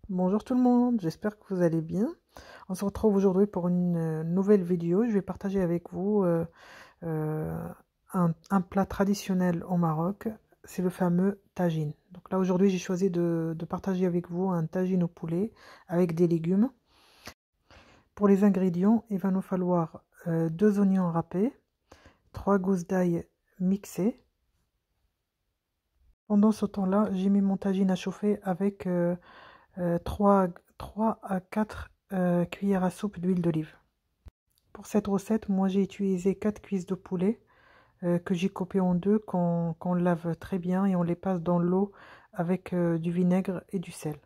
Bonjour tout le monde, j'espère que vous allez bien. On se retrouve aujourd'hui pour une nouvelle vidéo. Je vais partager avec vous euh, un plat traditionnel au Maroc, c'est le fameux tagine. Donc là aujourd'hui j'ai choisi de partager avec vous un tagine au poulet avec des légumes. Pour les ingrédients, il va nous falloir 2 oignons râpés, 3 gousses d'ail mixées. Pendant ce temps-là, j'ai mis mon tagine à chauffer avec 3 à 4 cuillères à soupe d'huile d'olive. Pour cette recette, moi j'ai utilisé 4 cuisses de poulet que j'ai coupées en deux, qu'on lave très bien et on les passe dans l'eau avec du vinaigre et du sel.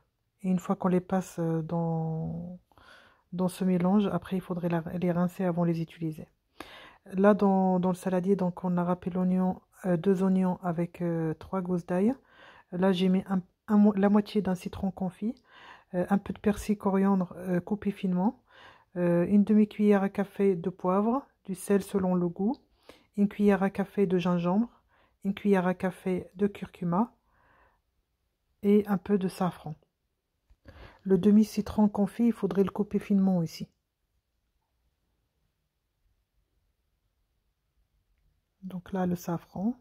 Et une fois qu'on les passe dans ce mélange, après il faudrait les rincer avant de les utiliser. Là dans le saladier, donc on a râpé l'oignon, 2 oignons avec 3 gousses d'ail. Là j'ai mis la moitié d'un citron confit, un peu de persil coriandre coupé finement, une demi-cuillère à café de poivre, du sel selon le goût, une cuillère à café de gingembre, une cuillère à café de curcuma et un peu de safran. Le demi-citron confit, il faudrait le couper finement aussi. Donc là, le safran.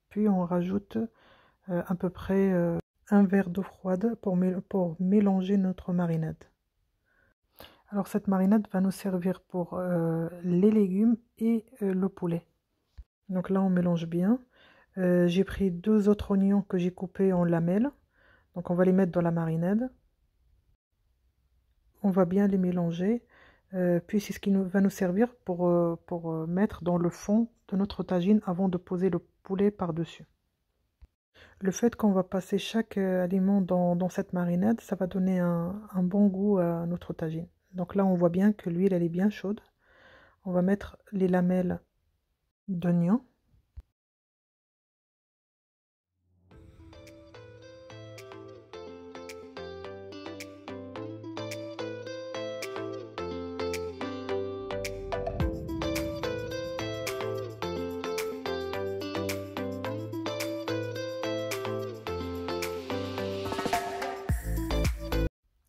Puis on rajoute à peu près un verre d'eau froide pour mélanger notre marinade. Alors cette marinade va nous servir pour les légumes et le poulet. Donc là on mélange bien. J'ai pris 2 autres oignons que j'ai coupés en lamelles. Donc on va les mettre dans la marinade. On va bien les mélanger. Puis c'est ce qui va nous servir pour mettre dans le fond de notre tagine avant de poser le poulet par-dessus. Le fait qu'on va passer chaque aliment dans cette marinade, ça va donner un bon goût à notre tagine. Donc là on voit bien que l'huile elle est bien chaude. On va mettre les lamelles d'oignons.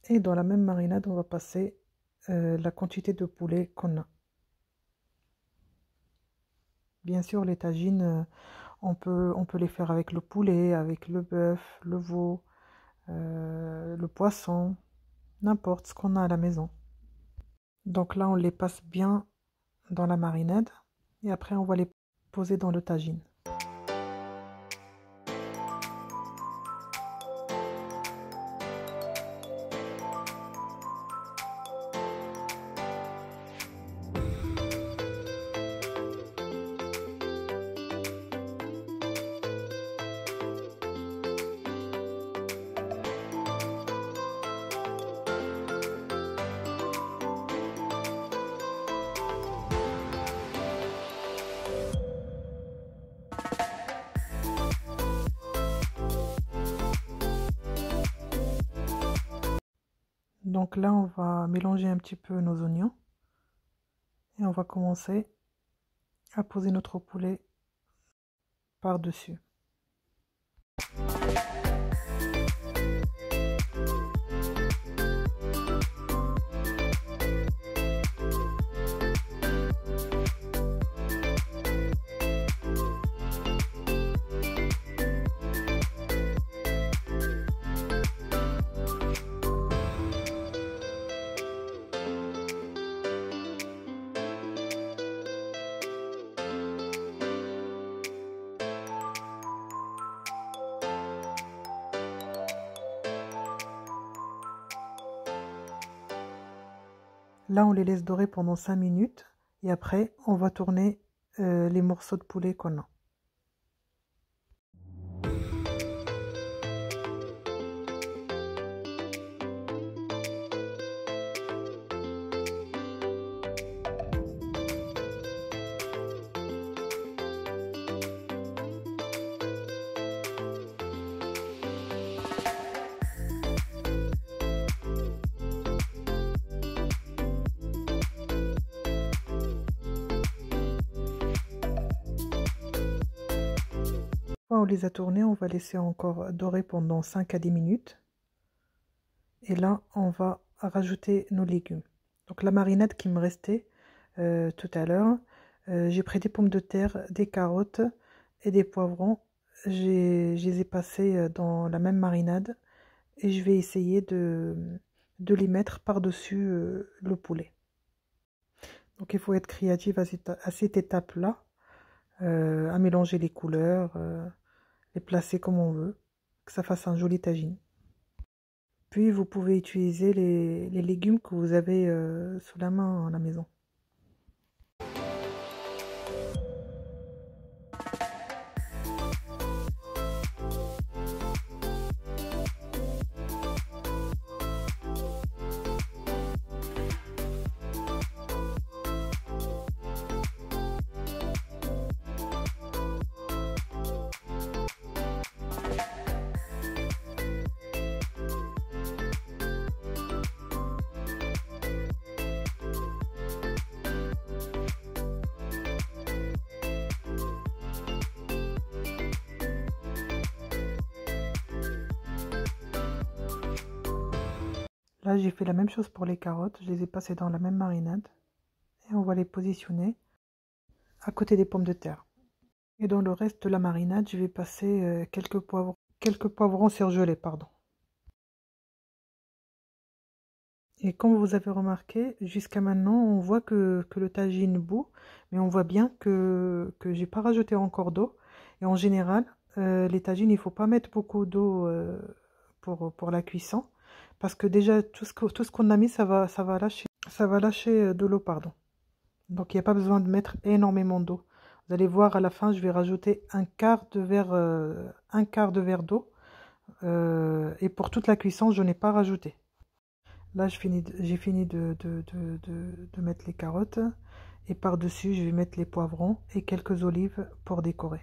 Et dans la même marinade, on va passer la quantité de poulet qu'on a. Bien sûr, les tagines, on peut les faire avec le poulet, avec le bœuf, le veau, le poisson, n'importe ce qu'on a à la maison. Donc là, on les passe bien dans la marinade et après, on va les poser dans le tagine. Donc là, on va mélanger un petit peu nos oignons et on va commencer à poser notre poulet par-dessus. Là, on les laisse dorer pendant 5 minutes et après, on va tourner les morceaux de poulet qu'on a. fois on les a tournés, on va laisser encore dorer pendant 5 à 10 minutes. Et là, on va rajouter nos légumes. Donc la marinade qui me restait tout à l'heure, j'ai pris des pommes de terre, des carottes et des poivrons. Je les ai passés dans la même marinade et je vais essayer de les mettre par-dessus le poulet. Donc il faut être créatif à cette étape-là, à mélanger les couleurs, les placer comme on veut, que ça fasse un joli tagine. Puis vous pouvez utiliser les légumes que vous avez sous la main à la maison. Là, j'ai fait la même chose pour les carottes. Je les ai passées dans la même marinade. Et on va les positionner à côté des pommes de terre. Et dans le reste de la marinade, je vais passer quelques poivrons surgelés, pardon. Et comme vous avez remarqué, jusqu'à maintenant, on voit que le tagine bout, mais on voit bien que j'ai pas rajouté encore d'eau. Et en général, les tagines, il ne faut pas mettre beaucoup d'eau pour la cuisson, parce que déjà, tout ce qu'on a mis, ça va lâcher de l'eau, pardon. Donc, il n'y a pas besoin de mettre énormément d'eau. Vous allez voir, à la fin, je vais rajouter un quart de verre d'eau. Et pour toute la cuisson, je n'ai pas rajouté. Là, j'ai fini de mettre les carottes. Et par-dessus, je vais mettre les poivrons et quelques olives pour décorer.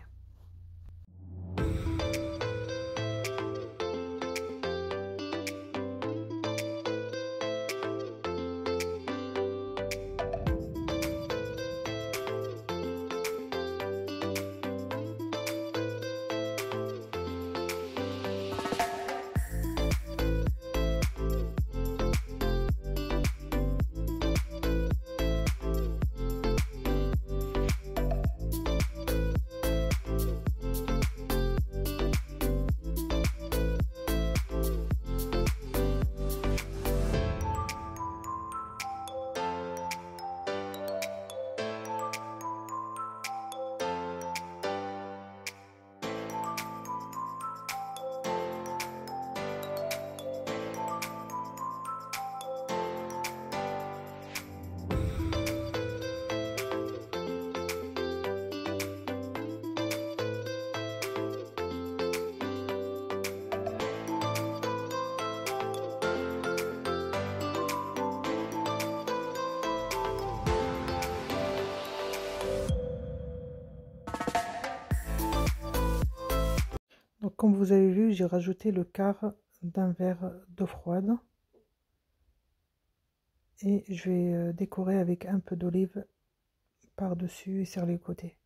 Donc, comme vous avez vu, j'ai rajouté le quart d'un verre d'eau froide. Et je vais décorer avec un peu d'olive par-dessus et sur les côtés.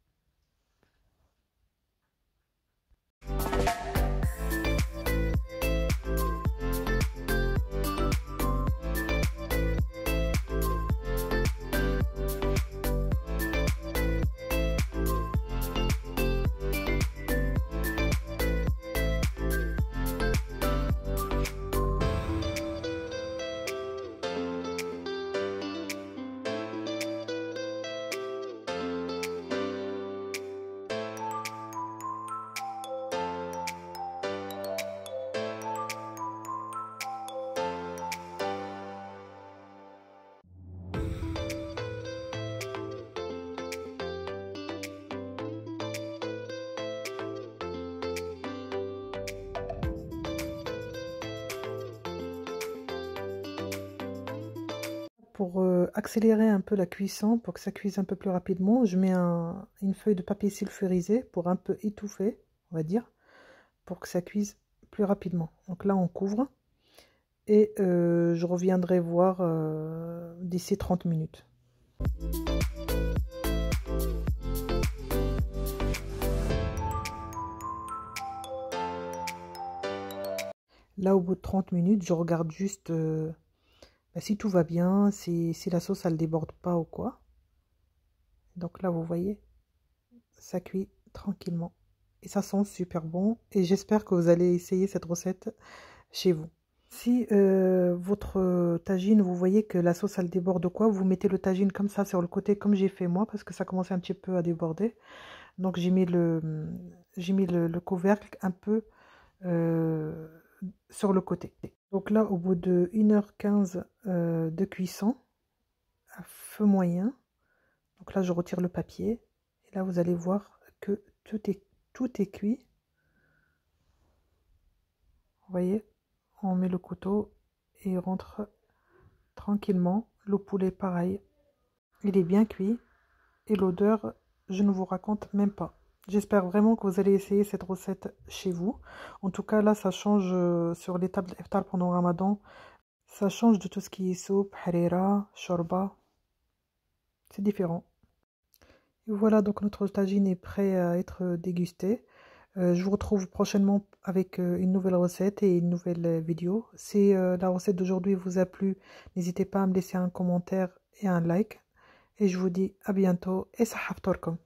Pour accélérer un peu la cuisson, pour que ça cuise un peu plus rapidement, je mets une feuille de papier sulfurisé pour un peu étouffer, on va dire, pour que ça cuise plus rapidement. Donc là, on couvre et je reviendrai voir d'ici 30 minutes. Là, au bout de 30 minutes, je regarde juste si tout va bien, si la sauce elle déborde pas ou quoi. Donc là, vous voyez, ça cuit tranquillement. Et ça sent super bon. Et j'espère que vous allez essayer cette recette chez vous. Si votre tagine, vous voyez que la sauce elle déborde quoi, vous mettez le tagine comme ça sur le côté, comme j'ai fait moi, parce que ça commençait un petit peu à déborder. Donc j'ai mis le couvercle un peu sur le côté. Donc là, au bout de 1h15 de cuisson, à feu moyen, donc là je retire le papier, et là vous allez voir que tout est cuit. Vous voyez, on met le couteau et il rentre tranquillement. Le poulet pareil, il est bien cuit et l'odeur, je ne vous raconte même pas. J'espère vraiment que vous allez essayer cette recette chez vous. En tout cas, là, ça change sur les tables d'iftar pendant le Ramadan. Ça change de tout ce qui est soupe, harira, shorba. C'est différent. Et voilà, donc notre tagine est prêt à être dégusté. Je vous retrouve prochainement avec une nouvelle recette et une nouvelle vidéo. Si la recette d'aujourd'hui vous a plu, n'hésitez pas à me laisser un commentaire et un like. Et je vous dis à bientôt et sahaf torkom.